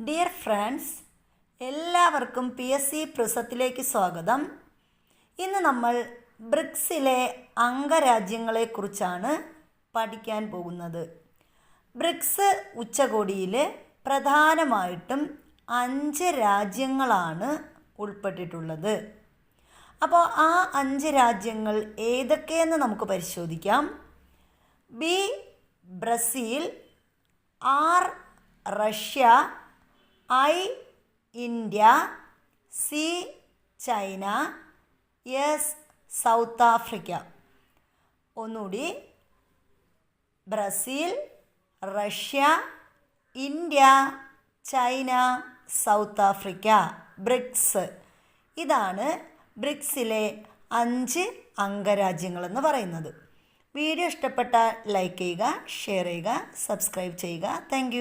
Dear friends, എല്ലാവർക്കും PSC പ്രിസത്തിലേക്ക് സ്വാഗതം. ഇന്ന് നമ്മൾ ബ്രിക്സിലെ അംഗരാജ്യങ്ങളെക്കുറിച്ചാണ് പഠിക്കാൻ പോകുന്നത്. ബ്രിക്സ് ഉച്ചകോടിയിൽ പ്രധാനമായിട്ടും 5 രാജ്യങ്ങളാണ് ഉൾപ്പെട്ടിട്ടുള്ളത്. അപ്പോൾ ആ 5 രാജ്യങ്ങൾ ഏതൊക്കെയെന്ന് നമുക്ക് പരിശോധിക്കാം. B Brazil, R Russia, I India, C China, S South Africa. ഒന്നുകൂടി, Brazil, Russia, India, China, South Africa. BRICS. ഇതാണ് ബ്രിക്സിലെ 5 അംഗരാജ്യങ്ങളെന്ന് പറയുന്നത്. വീഡിയോ ഇഷ്ടപ്പെട്ടാൽ ലൈക്ക് ചെയ്യുക, ഷെയർ ചെയ്യുക, സബ്സ്ക്രൈബ് ചെയ്യുക. താങ്ക്